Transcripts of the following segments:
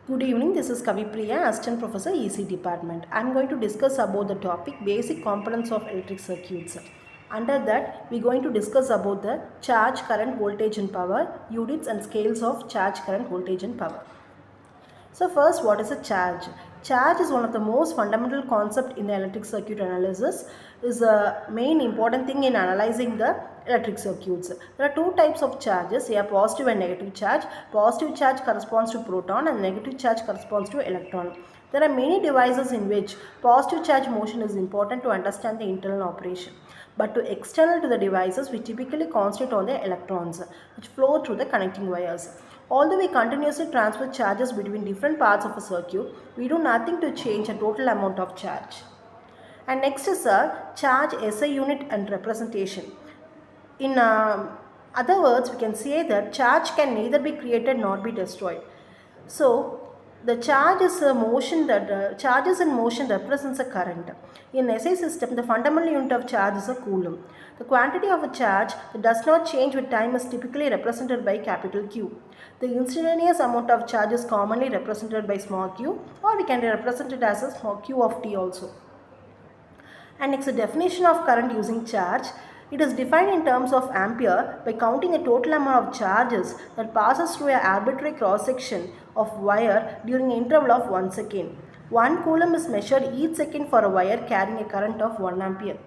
Good evening, this is Kavi Priya, Assistant Professor EC Department. I am going to discuss about the topic basic components of electric circuits. Under that, we are going to discuss about the charge, current, voltage and power, units and scales of charge, current, voltage and power. So first, what is a charge? Charge is one of the most fundamental concept in the electric circuit analysis. Is a main important thing in analyzing the electric circuits. There are two types of charges, a positive and negative charge. Positive charge corresponds to proton and negative charge corresponds to electron. There are many devices in which positive charge motion is important to understand the internal operation. But to external to the devices, we typically concentrate on the electrons which flow through the connecting wires. Although we continuously transfer charges between different parts of a circuit, we do nothing to change the total amount of charge. And next is a charge SI unit and representation. In other words, we can say that charge can neither be created nor be destroyed. So, the charge is a motion that charges in motion represents a current. In SI system, the fundamental unit of charge is a coulomb. The quantity of a charge that does not change with time is typically represented by capital Q. The instantaneous amount of charge is commonly represented by small q, or we can represent it as a small q of t also. And next, the definition of current using charge. It is defined in terms of ampere by counting a total amount of charges that passes through an arbitrary cross-section of wire during an interval of 1 second. 1 coulomb is measured each second for a wire carrying a current of 1 ampere.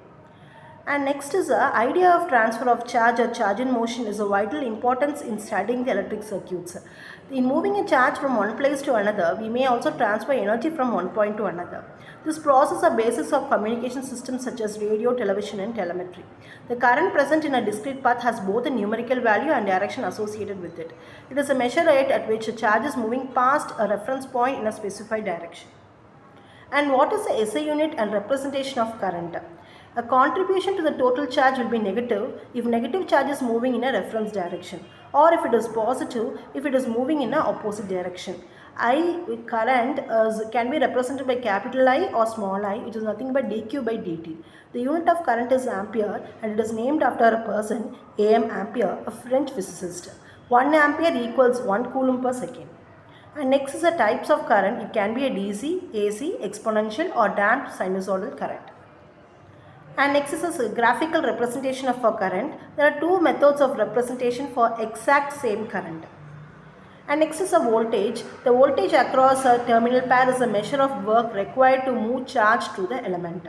And next is the idea of transfer of charge or charge in motion is of vital importance in studying the electric circuits. In moving a charge from one place to another, we may also transfer energy from one point to another. This process is the basis of communication systems such as radio, television and telemetry. The current present in a discrete path has both a numerical value and direction associated with it. It is a measure rate at which a charge is moving past a reference point in a specified direction. And what is the SI unit and representation of current? A contribution to the total charge will be negative if negative charge is moving in a reference direction, or if it is positive if it is moving in an opposite direction. I current can be represented by capital I or small I, which is nothing but dq by dt. The unit of current is ampere and it is named after a person, A.M. Ampere, a French physicist. 1 ampere equals 1 coulomb per second. And next is the types of current. It can be a DC, AC, exponential or damped sinusoidal current. And next is a graphical representation of a current. There are two methods of representation for exact same current. And next is a voltage. The voltage across a terminal pair is a measure of work required to move charge through the element.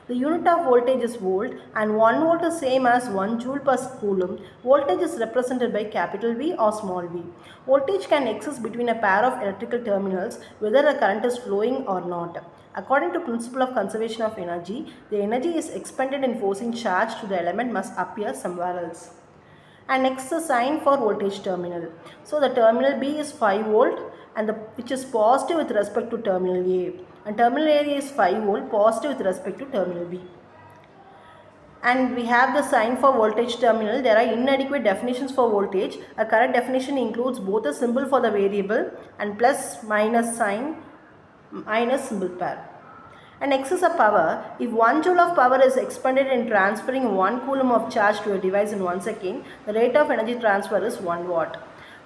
The unit of voltage is volt and 1 volt is same as 1 joule per coulomb. Voltage is represented by capital V or small v. Voltage can exist between a pair of electrical terminals whether a current is flowing or not. According to principle of conservation of energy, the energy is expended in forcing charge to the element must appear somewhere else. And next the sign for voltage terminal. So the terminal B is 5 volt and which is positive with respect to terminal A, and terminal A is 5 volt positive with respect to terminal B. And we have the sign for voltage terminal. There are inadequate definitions for voltage. A correct definition includes both a symbol for the variable and plus minus sign minus symbol pair. And next is a power. If 1 joule of power is expended in transferring 1 coulomb of charge to a device in 1 second, the rate of energy transfer is 1 watt.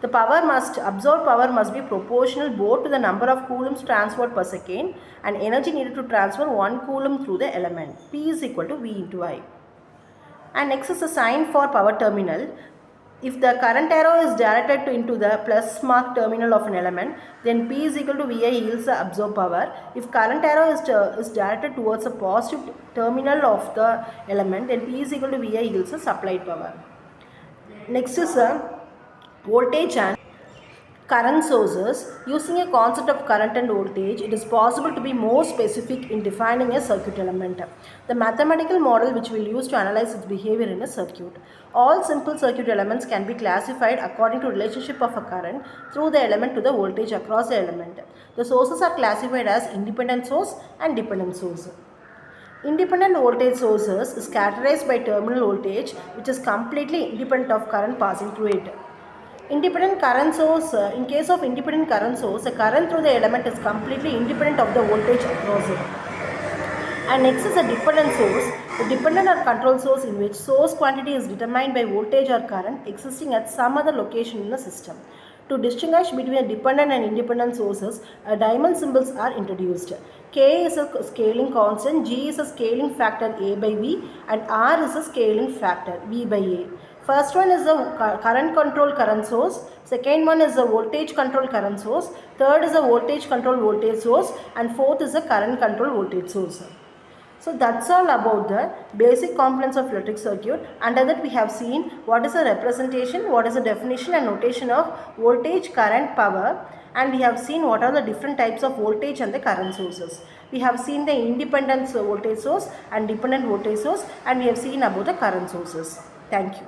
The absorbed power must be proportional both to the number of coulombs transferred per second and energy needed to transfer 1 coulomb through the element. P is equal to V into I. And next is a sign for power terminal. If the current arrow is directed into the plus mark terminal of an element, then P is equal to VI yields the absorbed power. If current arrow is directed towards a positive terminal of the element, then P is equal to VI yields the supplied power. Next is a voltage and current sources. Using a concept of current and voltage, it is possible to be more specific in defining a circuit element. The mathematical model which we will use to analyze its behavior in a circuit. All simple circuit elements can be classified according to relationship of a current through the element to the voltage across the element. The sources are classified as independent source and dependent source. Independent voltage sources is characterized by terminal voltage which is completely independent of current passing through it. Independent current source, in case of independent current source, the current through the element is completely independent of the voltage across it. And next is a dependent source, the dependent or control source in which source quantity is determined by voltage or current existing at some other location in the system. To To distinguish between a dependent and independent sources, diamond symbols are introduced. K is a scaling constant, G is a scaling factor A by V, and R is a scaling factor V by A. First one is the current control current source, second one is the voltage control current source, third is the voltage control voltage source, and fourth is the current control voltage source. So that's all about the basic components of electric circuit. Under that we have seen what is the representation, what is the definition and notation of voltage, current, power, and we have seen what are the different types of voltage and the current sources. We have seen the independent voltage source and dependent voltage source, and we have seen about the current sources. Thank you.